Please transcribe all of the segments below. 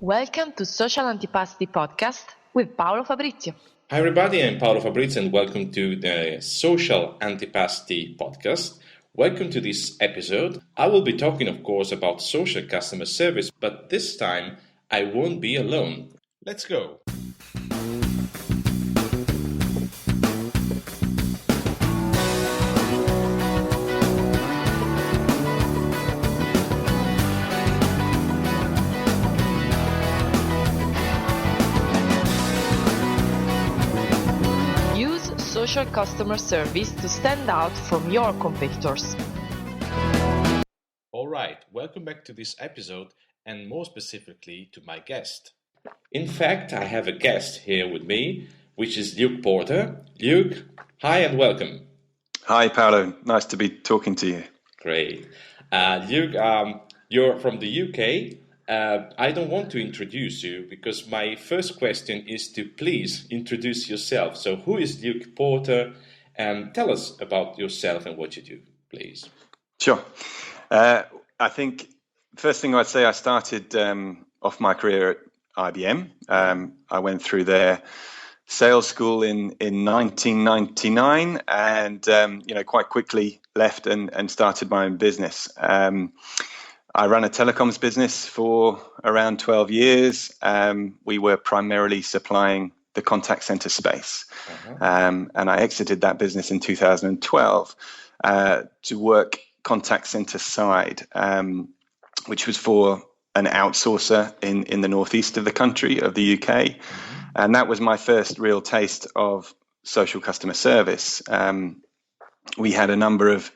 Welcome to Social Antipasti podcast with Paolo Fabrizio. Hi everybody, I'm Paolo Fabrizio and welcome to the Social Antipasti podcast. Welcome to this episode. I will be talking, of course, about social customer service, but this time I won't be alone. Let's go. Social customer service to stand out from your competitors. All right, welcome back to this episode and more specifically to my guest. In fact, I have a guest here with me, which is Luke Porter. Luke, hi and welcome. Hi, Paolo. Nice to be talking to you. Great. Luke, you're from the UK. I don't want to introduce you because my first question is to please introduce yourself. So who is Luke Porter? Tell us about yourself and what you do, please. Sure. I think first thing I'd say, I started off my career at IBM. I went through their sales school in 1999 and quite quickly left and started my own business. I ran a telecoms business for around 12 years. We were primarily supplying the contact center space. And I exited that business in 2012 to work contact center side, which was for an outsourcer in the northeast of the country, of the UK. And that was my first real taste of social customer service. We had a number of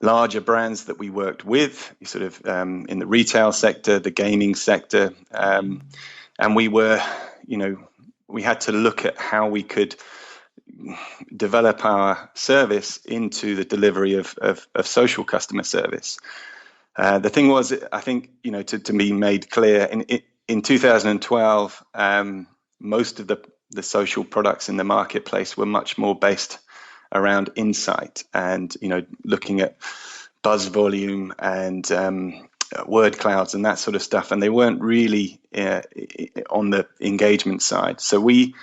larger brands that we worked with, sort of in the retail sector, the gaming sector, and we were, we had to look at how we could develop our service into the delivery of social customer service. The thing was, I think, to be made clear, in 2012, most of the social products in the marketplace were much more based around insight and, looking at buzz volume and word clouds and that sort of stuff. And they weren't really on the engagement side. So we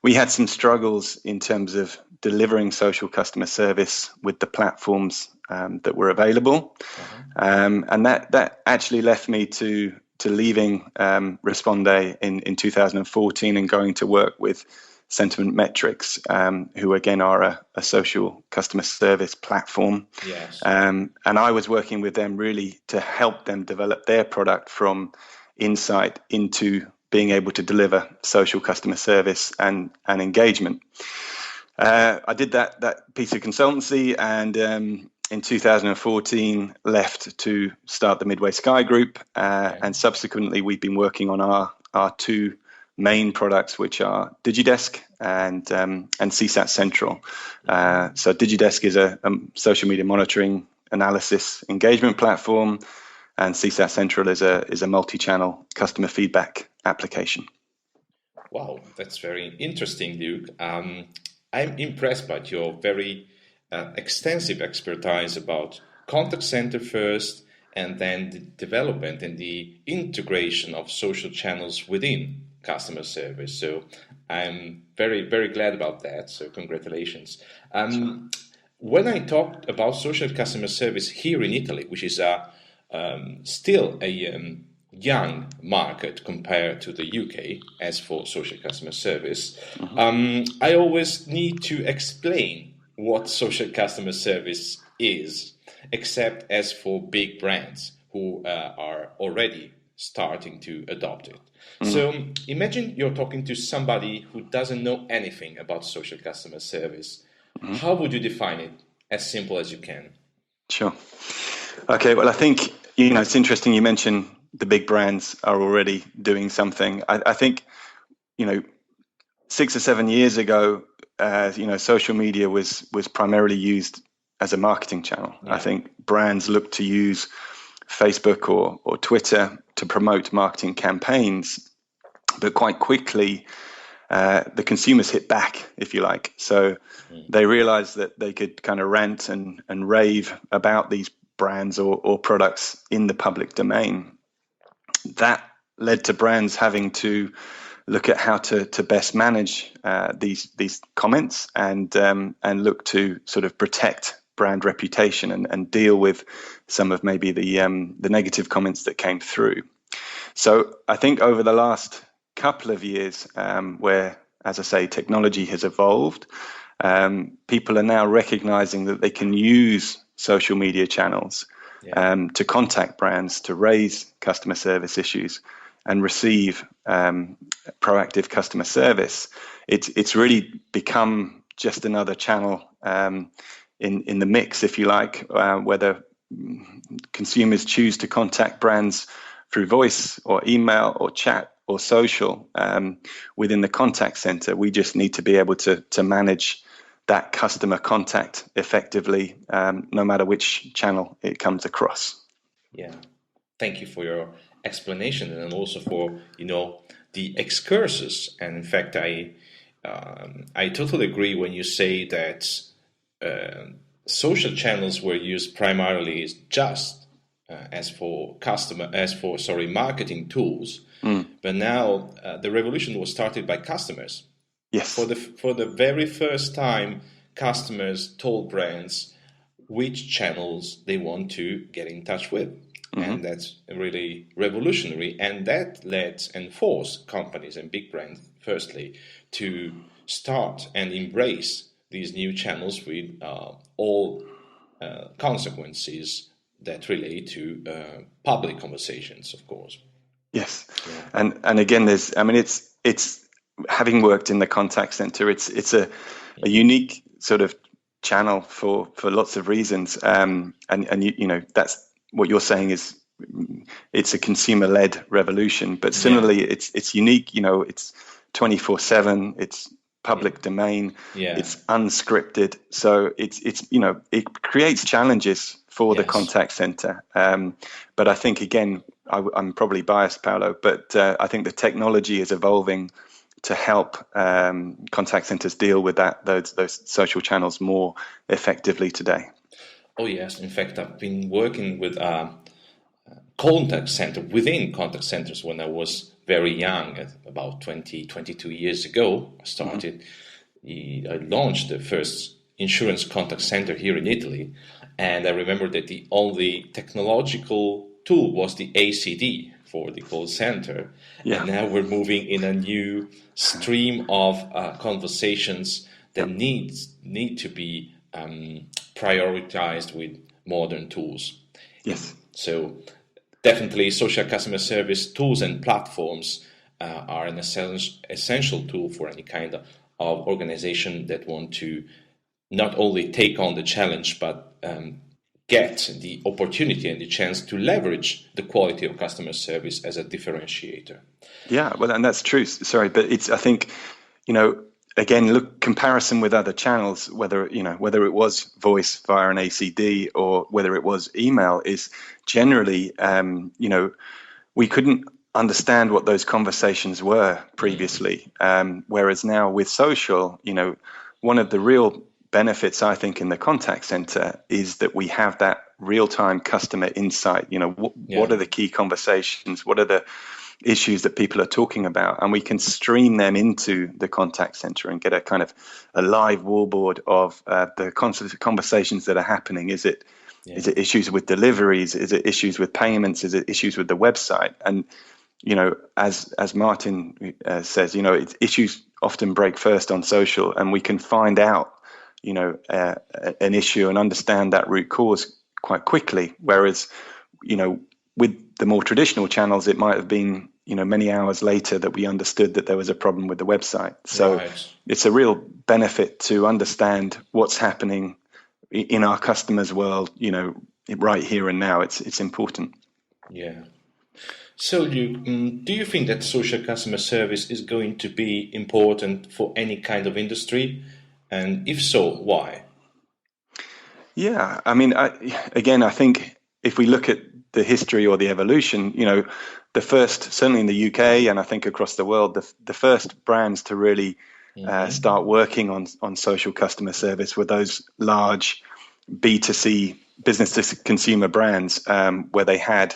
had some struggles in terms of delivering social customer service with the platforms that were available. And that actually left me to leaving Responde in 2014 and going to work with Sentiment Metrics, who again are a social customer service platform. Yes. And I was working with them really to help them develop their product from insight into being able to deliver social customer service and engagement. I did that piece of consultancy and in 2014 left to start the Midway Sky Group. And subsequently we've been working on our two main products, which are DigiDesk and CSAT Central. So DigiDesk is a social media monitoring, analysis, engagement platform, and CSAT Central is a multi-channel customer feedback application. Wow, that's very interesting, Luke. I'm impressed by your very extensive expertise about contact center first, and then the development and the integration of social channels within customer service. So I'm very, very glad about that. So congratulations. When I talked about social customer service here in Italy, which is still a young market compared to the UK as for social customer service, I always need to explain what social customer service is, except as for big brands who are already starting to adopt it. So imagine you're talking to somebody who doesn't know anything about social customer service. How would you define it as simple as you can? Sure. Okay, well, I think, it's interesting you mentioned the big brands are already doing something. I think, 6 or 7 years ago, social media was primarily used as a marketing channel. Yeah. I think brands look to use Facebook or Twitter to promote marketing campaigns, but quite quickly the consumers hit back, if you like. So they realized that they could kind of rant and rave about these brands or products in the public domain. That led to brands having to look at how to best manage these comments and look to sort of protect brand reputation and deal with some of maybe the negative comments that came through. So I think over the last couple of years, where, as I say, technology has evolved, people are now recognizing that they can use social media channels to contact brands, to raise customer service issues and receive proactive customer service. It's really become just another channel in the mix, if you like, whether consumers choose to contact brands through voice or email or chat or social within the contact center. We just need to be able to manage that customer contact effectively, no matter which channel it comes across. Yeah, thank you for your explanation and also for the excursus. And in fact, I totally agree when you say that social channels were used primarily just as for marketing tools, but now the revolution was started by customers. Yes. For the very first time, customers told brands which channels they want to get in touch with. And that's really revolutionary. And that led and forced companies and big brands, firstly, to start and embrace these new channels with all consequences that relate to public conversations, of course. Yes. Yeah. And again, it's having worked in the contact center, it's a unique sort of channel for lots of reasons. And that's what you're saying is it's a consumer-led revolution, but similarly, it's unique. It's 24/7. It's public domain. It's unscripted, so it creates challenges for the contact center. But I think again, I'm probably biased, Paolo, but I think the technology is evolving to help contact centers deal with those social channels more effectively today. Oh yes, in fact, I've been working with contact center within contact centers when I was very young, about 22 years ago. I launched the first insurance contact center here in Italy, and I remember that the only technological tool was the ACD for the call center. And now we're moving in a new stream of conversations that need to be prioritized with modern tools. Yes. So definitely social customer service tools and platforms are an essential tool for any kind of organization that want to not only take on the challenge, but get the opportunity and the chance to leverage the quality of customer service as a differentiator. Yeah, well, and that's true. Sorry, but I think, again, look, comparison with other channels, whether it was voice via an ACD or whether it was email, is generally, we couldn't understand what those conversations were previously. Whereas now with social, one of the real benefits, I think, in the contact center is that we have that real-time customer insight. What are the key conversations? What are the issues that people are talking about? And we can stream them into the contact center and get a kind of a live wallboard of the conversations that are happening. Is it issues with deliveries? Is it issues with payments? Is it issues with the website? And as Martin says, issues often break first on social, and we can find out an issue and understand that root cause quite quickly. Whereas, with the more traditional channels, it might have been, many hours later that we understood that there was a problem with the website. So It's a real benefit to understand what's happening in our customers' world, right here and now. It's important. Yeah. So do you think that social customer service is going to be important for any kind of industry? And if so, why? Yeah, I mean, I think if we look at the history or the evolution, the first, certainly in the UK and I think across the world, the first brands to really start working on social customer service were those large B2C, business to consumer brands, where they had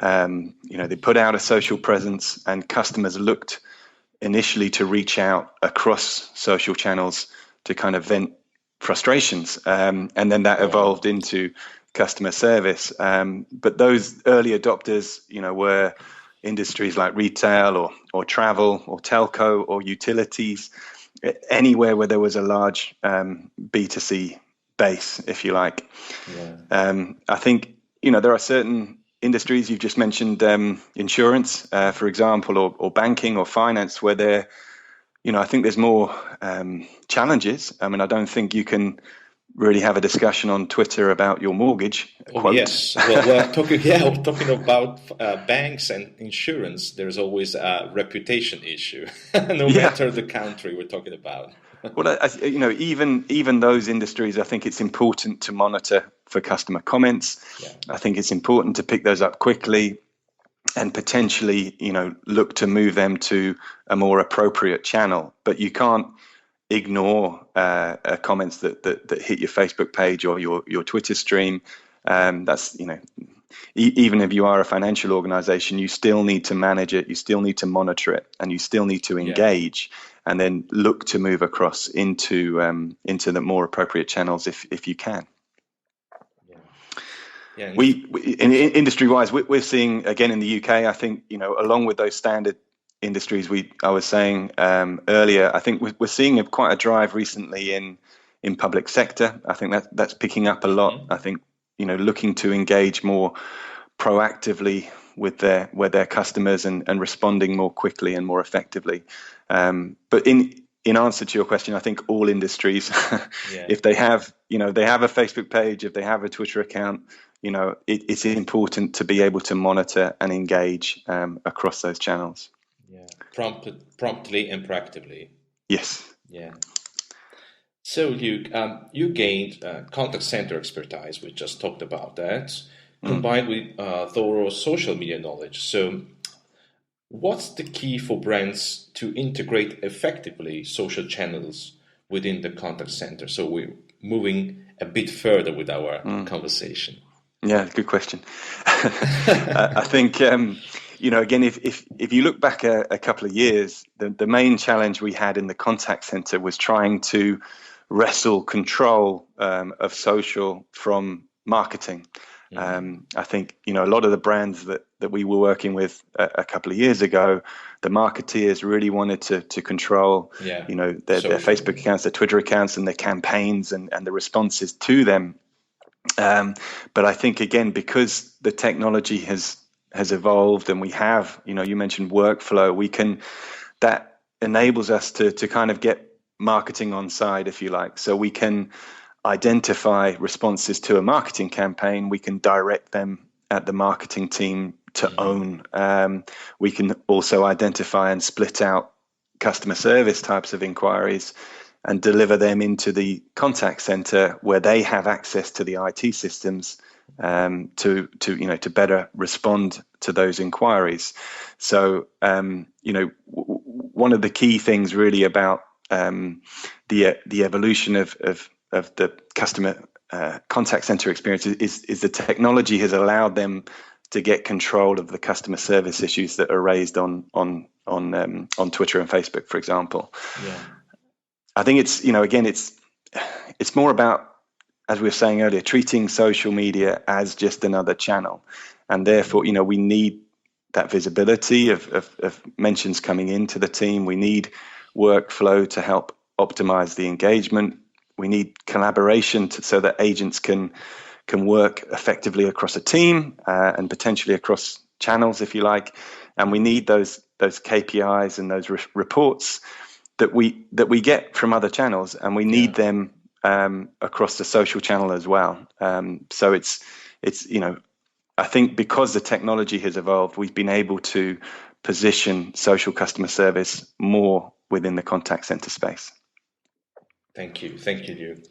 They put out a social presence, and customers looked initially to reach out across social channels to kind of vent frustrations, and then that evolved into customer service. But those early adopters, were industries like retail or travel or telco or utilities, anywhere where there was a large B2C base, if you like. I think, there are certain industries, you've just mentioned insurance, for example, or banking or finance, where there, I think there's more challenges. I mean, I don't think you can really have a discussion on Twitter about your mortgage quote. Yes. Well, talking about banks and insurance, there's always a reputation issue, no matter the country we're talking about. Well, even those industries, I think it's important to monitor for customer comments. I think it's important to pick those up quickly and potentially, look to move them to a more appropriate channel. But you can't ignore comments that hit your Facebook page or your Twitter stream. That's, even if you are a financial organization, you still need to manage it, you still need to monitor it, and you still need to engage, and then look to move across into the more appropriate channels if you can. We industry-wise, we're seeing, again, in the UK, I think, along with those standard industries I was saying earlier, I think we're seeing quite a drive recently in public sector. I think that's picking up a lot. I think, looking to engage more proactively with their customers and responding more quickly and more effectively. But in answer to your question, I think all industries, if they have a Facebook page, if they have a Twitter account, it's important to be able to monitor and engage across those channels. Promptly and proactively. Yes. Yeah. So you gained contact center expertise. We just talked about that, combined with thorough social media knowledge. So what's the key for brands to integrate effectively social channels within the contact center? So we're moving a bit further with our conversation. Yeah, good question. I think, again, if you look back a couple of years, the main challenge we had in the contact center was trying to wrestle control of social from marketing. I think, a lot of the brands that we were working with a couple of years ago, the marketeers really wanted to control, their Facebook accounts, their Twitter accounts, and their campaigns and the responses to them. But I think, again, because the technology has evolved and we have, you mentioned workflow, that enables us to kind of get marketing on side, if you like. So we can identify responses to a marketing campaign. We can direct them at the marketing team to own. We can also identify and split out customer service types of inquiries and deliver them into the contact center where they have access to the IT systems to better respond to those inquiries. So one of the key things really about the evolution of the customer contact center experience is the technology has allowed them to get control of the customer service issues that are raised on Twitter and Facebook, for example. I think it's it's more about, as we were saying earlier, treating social media as just another channel, and therefore we need that visibility of mentions coming into the team. We need workflow to help optimize the engagement. We need collaboration so that agents can work effectively across a team and potentially across channels, if you like. And we need those KPIs and those reports that we get from other channels, and we need them across the social channel as well. So it's I think because the technology has evolved, we've been able to position social customer service more within the contact center space. Thank you, Liu.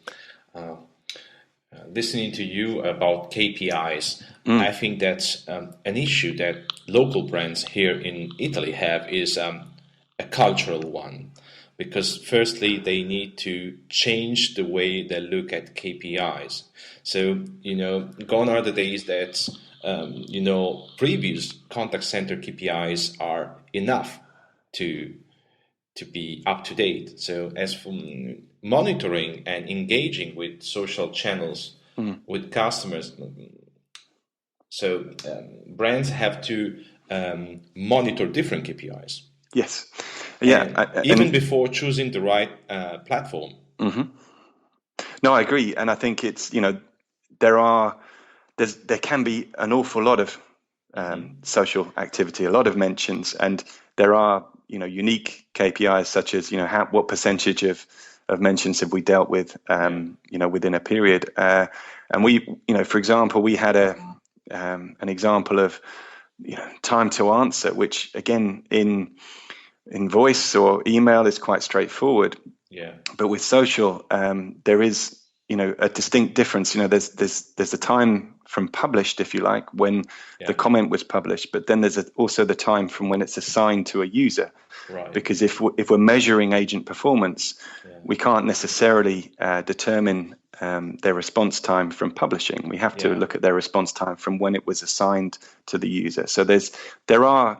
Listening to you about KPIs, I think that's an issue that local brands here in Italy have is a cultural one. Because firstly, they need to change the way they look at KPIs. So, gone are the days that previous contact center KPIs are enough to be up to date. So as for monitoring and engaging with social channels with customers, so brands have to monitor different KPIs. Yes. Yeah. Even before choosing the right platform. Mm-hmm. No, I agree. And I think it's, there can be an awful lot of social activity, a lot of mentions, and there are, unique KPIs such as, what percentage of mentions have we dealt with, within a period. And we, for example, we had an example of, time to answer, which again in voice or email is quite straightforward. Yeah. But with social, there is, a distinct difference. There's a time from published, if you like, when the comment was published, but then there's also the time from when it's assigned to a user. Right. Because if we're measuring agent performance, we can't necessarily determine their response time from publishing. We have to look at their response time from when it was assigned to the user. So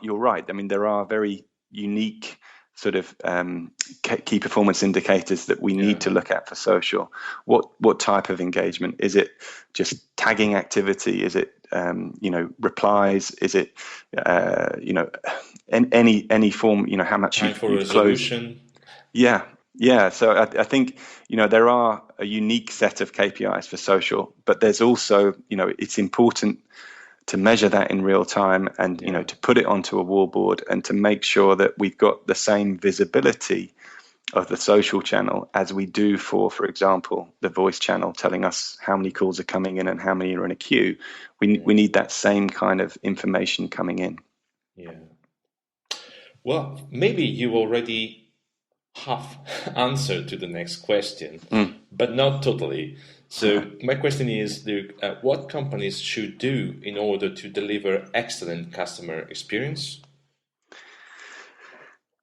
you're right. I mean, there are very unique sort of key performance indicators that we need to look at for social. What type of engagement? Is it just tagging activity? Is it replies? Is it any form? How much time for resolution? Yeah. So I think there are a unique set of KPIs for social, but there's also it's important to measure that in real time and to put it onto a wallboard and to make sure that we've got the same visibility of the social channel as we do for example, the voice channel, telling us how many calls are coming in and how many are in a queue. We need that same kind of information coming in. Yeah. Well, maybe you already half answered to the next question, but not totally. So my question is, Luke, what companies should do in order to deliver excellent customer experience?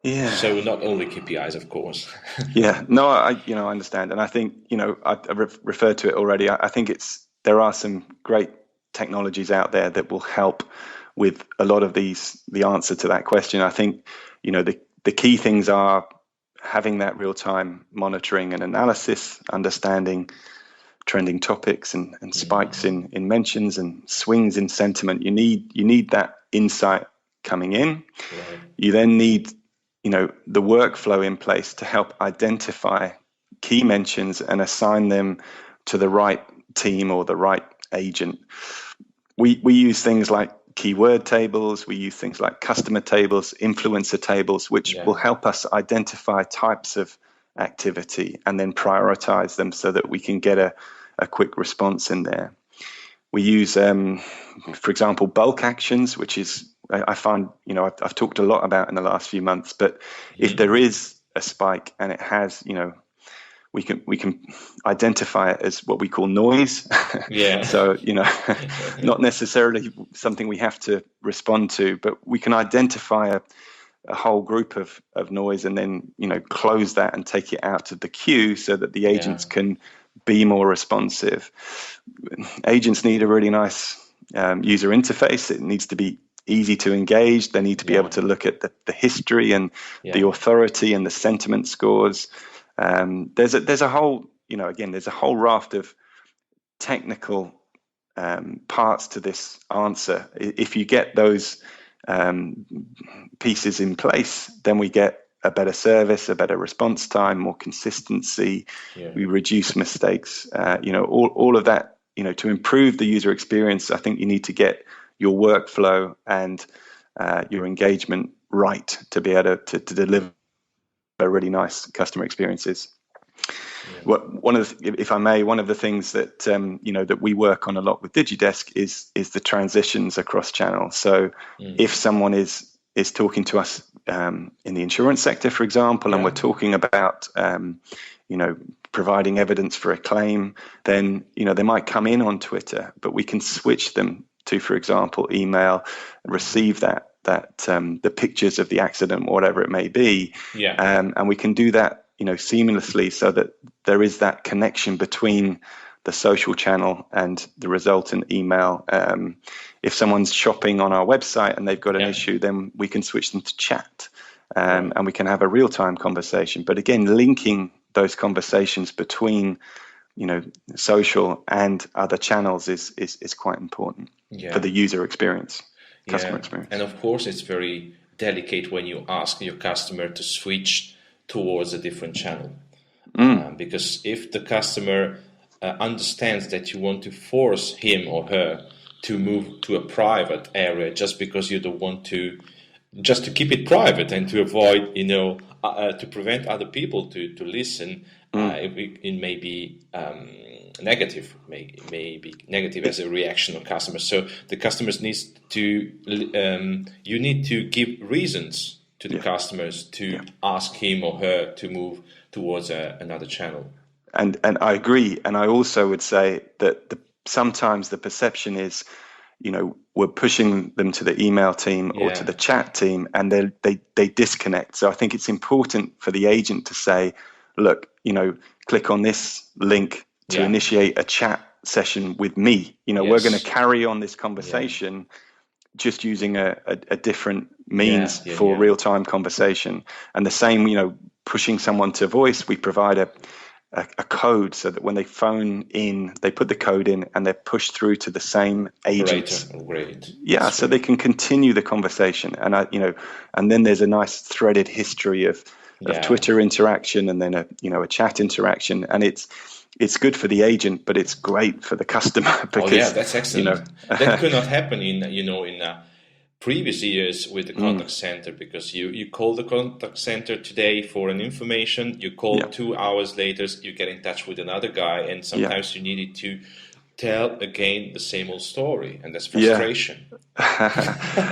Yeah. So not only KPIs, of course. Yeah. No, I understand, and I think I referred to it already. I think there are some great technologies out there that will help with a lot of the answer to that question. I think the key things are having that real-time monitoring and analysis, understanding trending topics and spikes in mentions and swings in sentiment. You need that insight coming in. Right. You then need the workflow in place to help identify key mentions and assign them to the right team or the right agent. We use things like keyword tables, we use things like customer tables, influencer tables, which will help us identify types of activity and then prioritize them so that we can get a quick response in there. We use, for example, bulk actions, which is, I find, I've talked a lot about in the last few months, but if there is a spike and it has, we can identify it as what we call noise. Yeah. So, not necessarily something we have to respond to, but we can identify a whole group of noise and then, close that and take it out of the queue so that the agents can be more responsive. Agents need a really nice user interface. It needs to be easy to engage. They need to be able to look at the history and the authority and the sentiment scores. There's a whole, there's a whole raft of technical parts to this answer. If you get those pieces in place, then we get a better service, a better response time, more consistency. We reduce mistakes. All of that. To improve the user experience, I think you need to get your workflow and your engagement right to be able to deliver really nice customer experiences. One of the things that that we work on a lot with DigiDesk is the transitions across channels. So if someone is talking to us in the insurance sector, for example, and we're talking about providing evidence for a claim, then they might come in on Twitter, but we can switch them to, for example, email, receive that the pictures of the accident, whatever it may be, and we can do that seamlessly, so that there is that connection between the social channel and the resultant email. If someone's shopping on our website and they've got an issue, then we can switch them to chat, and we can have a real-time conversation. But again, linking those conversations between, social and other channels is quite important for the user experience, customer experience. And of course, it's very delicate when you ask your customer to switch towards a different channel, because if the customer understands that you want to force him or her to move to a private area just because you don't want to, just to keep it private and to avoid, to prevent other people to listen, it may be negative, may be negative as a reaction of customers. So the customers needs to, you need to give reasons to the customers to ask him or her to move towards another channel. And I agree. And I also would say that sometimes the perception is, we're pushing them to the email team or to the chat team, and they disconnect. So I think it's important for the agent to say, look, click on this link to initiate a chat session with me. We're going to carry on this conversation just using a different means for real-time conversation. And the same, pushing someone to voice, we provide a code so that when they phone in, they put the code in and they're pushed through to the same agent. Great. Yeah, so they can continue the conversation. And and then there's a nice threaded history of Twitter interaction, and then a chat interaction, and it's good for the agent, but it's great for the customer because that's excellent. That could not happen in previous years with the contact center, because you call the contact center today for an information, you call 2 hours later, you get in touch with another guy, and sometimes you needed to tell again the same old story, and that's frustration.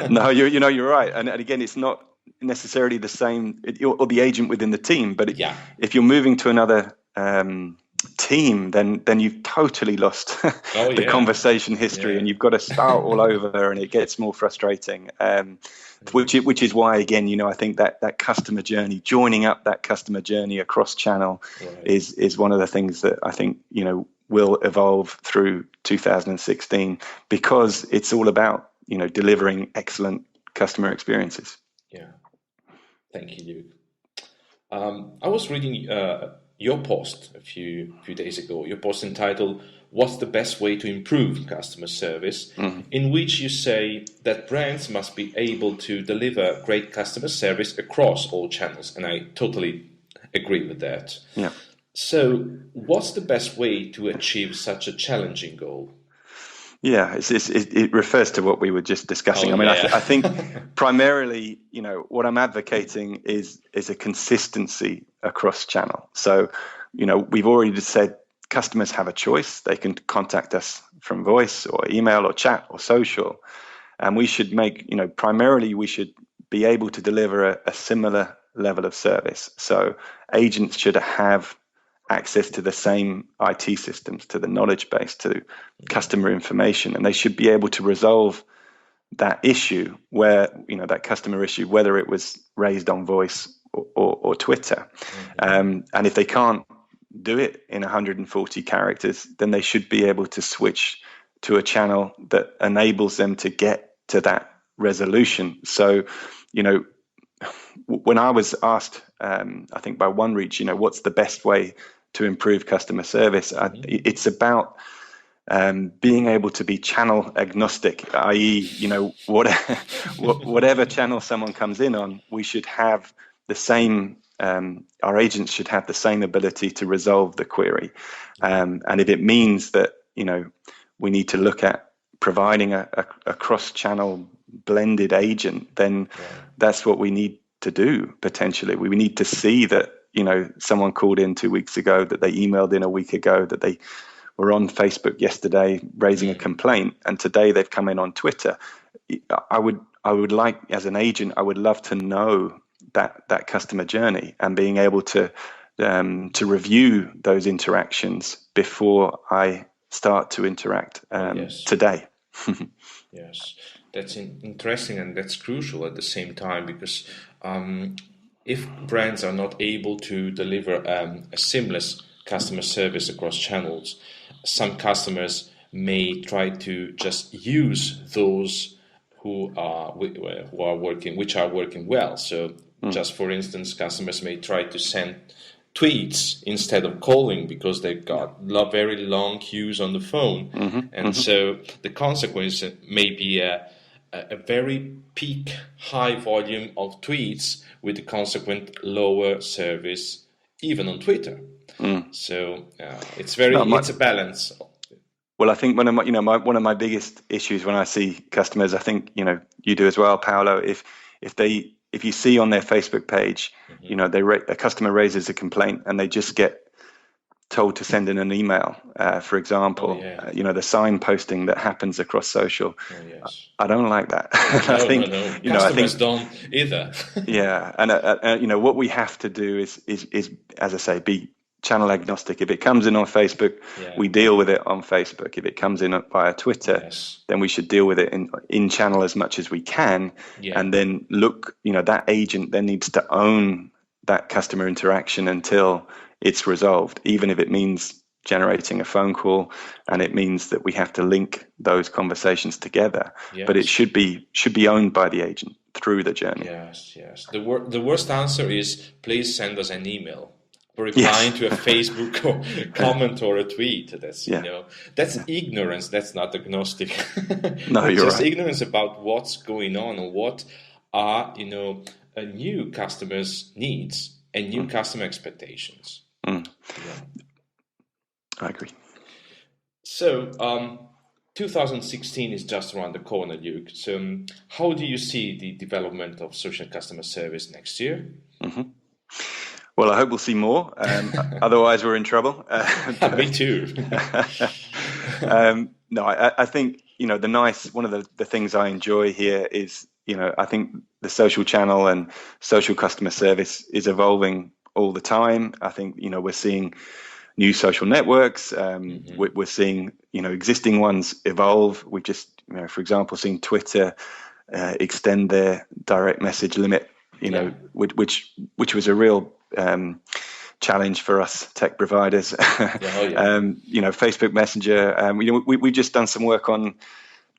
No, you're right, and again, it's not necessarily the same, or the agent within the team, but if you're moving to another team, then you've totally lost the conversation history, and you've got to start all over, and it gets more frustrating. Which is why, again, I think that customer journey, joining up that customer journey across channel, is one of the things that I think will evolve through 2016, because it's all about delivering excellent customer experiences. Yeah, thank you, Luke. I was reading your post a few days ago, your post entitled "What's the best way to improve customer service?" in which you say that brands must be able to deliver great customer service across all channels, and I totally agree with that. Yeah. So, what's the best way to achieve such a challenging goal? Yeah, it refers to what we were just discussing. I think primarily, what I'm advocating is a consistency across channel. So, we've already said customers have a choice. They can contact us from voice or email or chat or social. And we should primarily we should be able to deliver a similar level of service. So agents should have access to the same IT systems, to the knowledge base, to customer information, and they should be able to resolve that issue where, that customer issue, whether it was raised on voice or Twitter. And if they can't do it in 140 characters, then they should be able to switch to a channel that enables them to get to that resolution. So, when I was asked, I think by OneReach, what's the best way to improve customer service, it's about being able to be channel agnostic, i.e., whatever channel someone comes in on, we should have the same, our agents should have the same ability to resolve the query. And if it means that, we need to look at providing a cross-channel blended agent, then that's what we need to do, potentially. We need to see that, someone called in 2 weeks ago, that they emailed in a week ago, that they were on Facebook yesterday raising a complaint, and today they've come in on Twitter. I would like, as an agent, I would love to know that customer journey, and being able to review those interactions before I start to interact today. Yes, that's interesting, and that's crucial at the same time, because if brands are not able to deliver a seamless customer service across channels, some customers may try to just use those who are working well. So, just for instance, customers may try to send tweets instead of calling because they've got very long queues on the phone, and so the consequence may be a very peak high volume of tweets with the consequent lower service even on Twitter. So it's a balance. Well, I think one of my biggest issues when I see customers, I think you do as well, Paolo. If you see on their Facebook page, a customer raises a complaint and they just get told to send in an email, for example, the signposting that happens across social. I don't like that. No. Customers don't either. Yeah, and what we have to do is, as I say, be channel agnostic. If it comes in on Facebook, we deal with it on Facebook. If it comes in via Twitter, then we should deal with it in channel as much as we can. And then look, that agent then needs to own that customer interaction until it's resolved, even if it means generating a phone call and it means that we have to link those conversations together. But it should be owned by the agent through the journey. Yes. The worst answer is please send us an email. Replying to a Facebook comment or a tweet. That's that's ignorance. That's not agnostic. No, you're just right. Ignorance about what's going on and what are a new customers' needs and new customer expectations. I agree. So 2016 is just around the corner, Luke. So how do you see the development of social customer service next year? Well, I hope we'll see more. Otherwise, we're in trouble. Me too. No, I think one of the things I enjoy here is I think the social channel and social customer service is evolving all the time. I think we're seeing new social networks. We're seeing existing ones evolve. We've just for example seen Twitter extend their direct message limit. Which was a real challenge for us tech providers. Facebook Messenger. We've just done some work on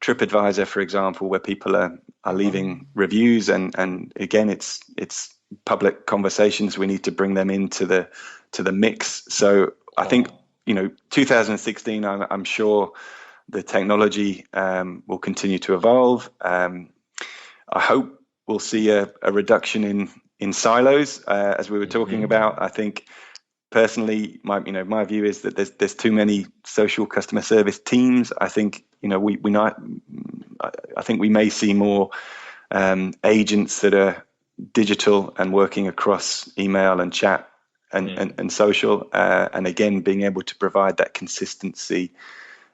TripAdvisor, for example, where people are leaving reviews, and again, it's public conversations. We need to bring them into the mix. So I think 2016. I'm sure the technology will continue to evolve. I hope we'll see a reduction in silos, as we were talking about. I think personally, my view is that there's too many social customer service teams. I think I think we may see more agents that are digital and working across email and chat and social, and again being able to provide that consistency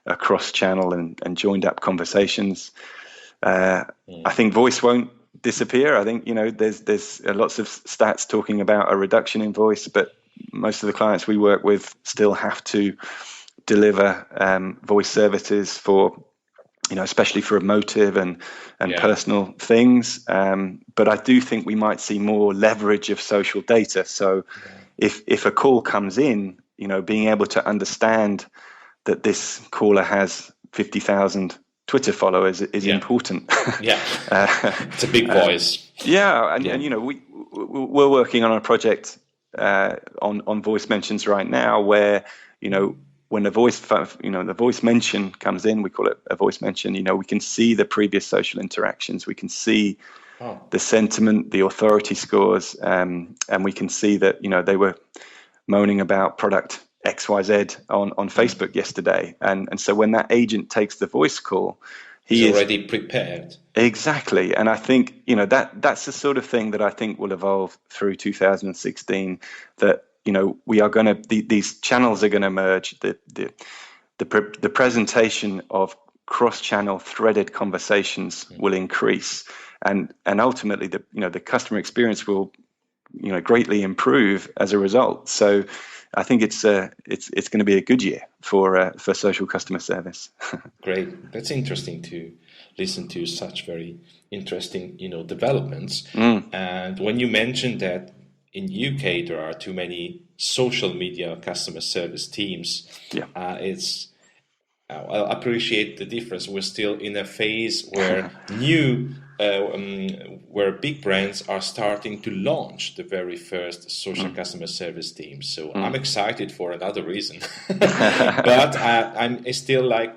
across channel and joined up conversations. I think voice won't disappear. I think there's lots of stats talking about a reduction in voice, but most of the clients we work with still have to deliver voice services for especially for emotive and personal things. But I do think we might see more leverage of social data. So if a call comes in, being able to understand that this caller has 50,000 Twitter followers is important. It's a big voice. And we're working on a project on voice mentions right now, where when the voice mention comes in, we call it a voice mention. We can see the previous social interactions. We can see the sentiment, the authority scores, and we can see that they were moaning about product XYZ on Facebook yesterday, and so when that agent takes the voice call, he's already prepared. Exactly, and I think that's the sort of thing that I think will evolve through 2016. That we are going to these channels are going to merge. The presentation of cross-channel threaded conversations will increase, and ultimately the customer experience will greatly improve as a result. So I think it's going to be a good year for social customer service. Great, that's interesting to listen to such very interesting developments. And when you mentioned that in UK there are too many social media customer service teams, it's I appreciate the difference. We're still in a phase where where big brands are starting to launch the very first social customer service team. So I'm excited for another reason, but I'm still like,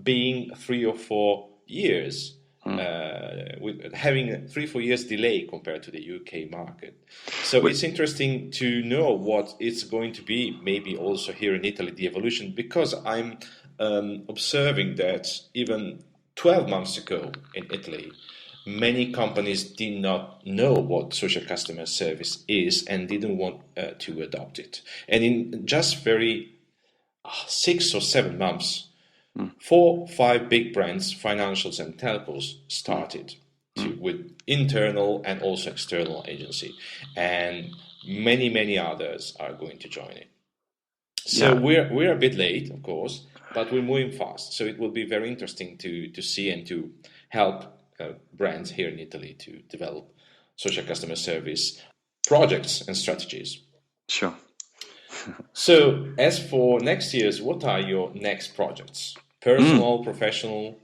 being 3 or 4 years. With having 3-4 years delay compared to the UK market. So it's interesting to know what it's going to be, maybe also here in Italy, the evolution, because I'm observing that even 12 months ago in Italy, many companies did not know what social customer service is and didn't want to adopt it. And in just very 6 or 7 months, 4-5 big brands, financials and telcos started with internal and also external agency, and many others are going to join it. So we're a bit late, of course, but we're moving fast. So it will be very interesting to see and to help brands here in Italy to develop social customer service projects and strategies. Sure. So as for next year's, what are your next projects? Personal, professional?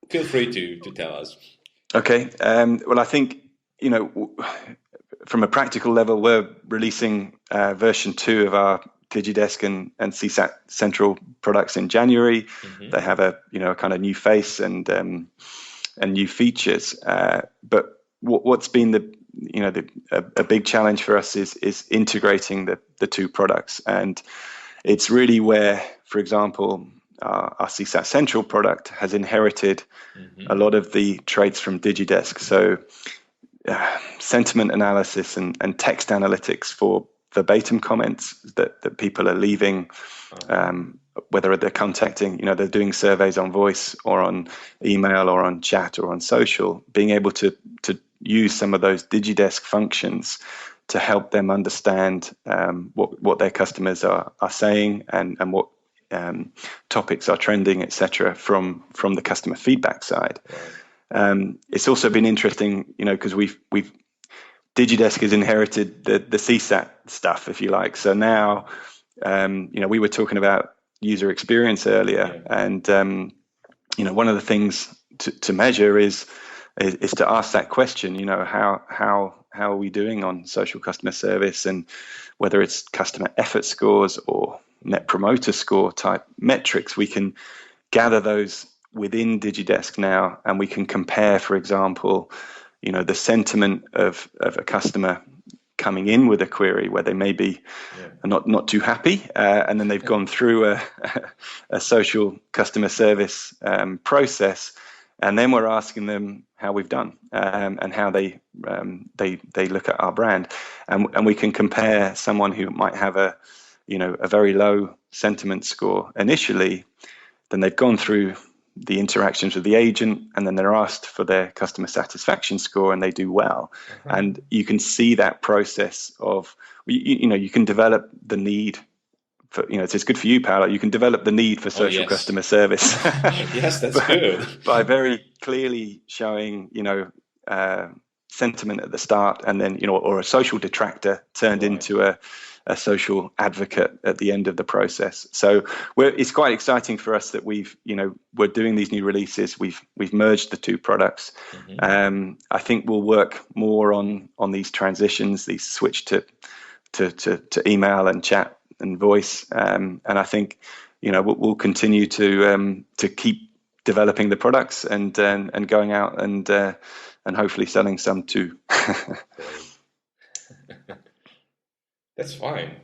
Feel free to tell us. Okay. Well, I think, from a practical level, we're releasing version 2 of our DigiDesk and CSAT Central products in January. They have a kind of new face and new features. But what's been a big challenge for us is integrating the 2 products, and it's really where, for example, our CSAT Central product has inherited a lot of the traits from DigiDesk. So sentiment analysis and text analytics for verbatim comments that people are leaving, whether they're contacting, they're doing surveys on voice or on email or on chat or on social, being able to use some of those DigiDesk functions to help them understand what their customers are saying and what topics are trending, etc., from the customer feedback side. It's also been interesting, because we've DigiDesk has inherited the CSAT stuff, if you like. So now, we were talking about user experience earlier, and one of the things to measure is to ask that question. How are we doing on social customer service, and whether it's customer effort scores or net promoter score type metrics, we can gather those within DigiDesk now, and we can compare, for example, the sentiment of a customer coming in with a query where they may be not too happy, and then they've gone through a social customer service process, and then we're asking them how we've done and how they look at our brand, and we can compare someone who might have a very low sentiment score initially, then they've gone through the interactions with the agent, and then they're asked for their customer satisfaction score, and they do well. And you can see that process of, you can develop the need for, it's good for you, Paolo, you can develop the need for social customer service. Yes, that's good. By very clearly showing, sentiment at the start, and then, or a social detractor turned into a social advocate at the end of the process. So it's quite exciting for us that we're doing these new releases. We've merged the 2 products. I think we'll work more on these transitions, these switch to email and chat and voice. And I think we'll continue to keep developing the products and going out and hopefully selling some too. That's fine.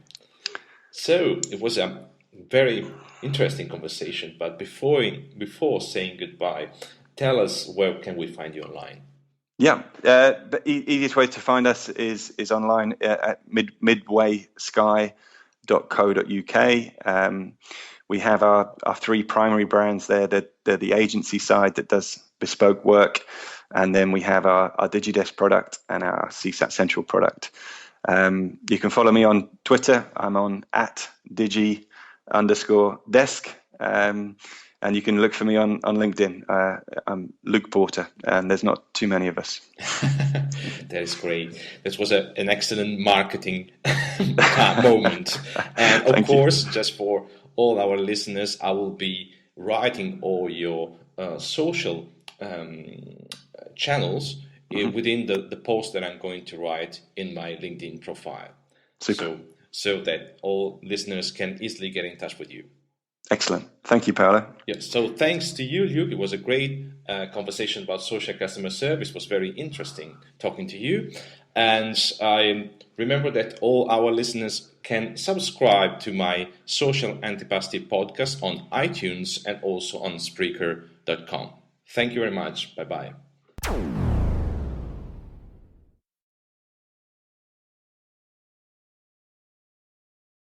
So it was a very interesting conversation, but before saying goodbye, tell us, where can we find you online? Yeah, the easiest way to find us is online at midwaysky.co.uk. We have our 3 primary brands there. They're the agency side that does bespoke work, and then we have our DigiDesk product and our CSAT Central product. You can follow me on Twitter. I'm on @digi_desk, and you can look for me on LinkedIn. I'm Luke Porter, and there's not too many of us. That is great. This was an excellent marketing moment. And of course, just for all our listeners, I will be writing all your social channels within the post that I'm going to write in my LinkedIn profile. Super. So that all listeners can easily get in touch with you. Excellent. Thank you, Paolo. Yeah, so thanks to you, Luke. It was a great conversation about social customer service. It was very interesting talking to you. And I remember that all our listeners can subscribe to my Social Antipasti podcast on iTunes and also on Spreaker.com. Thank you very much. Bye-bye.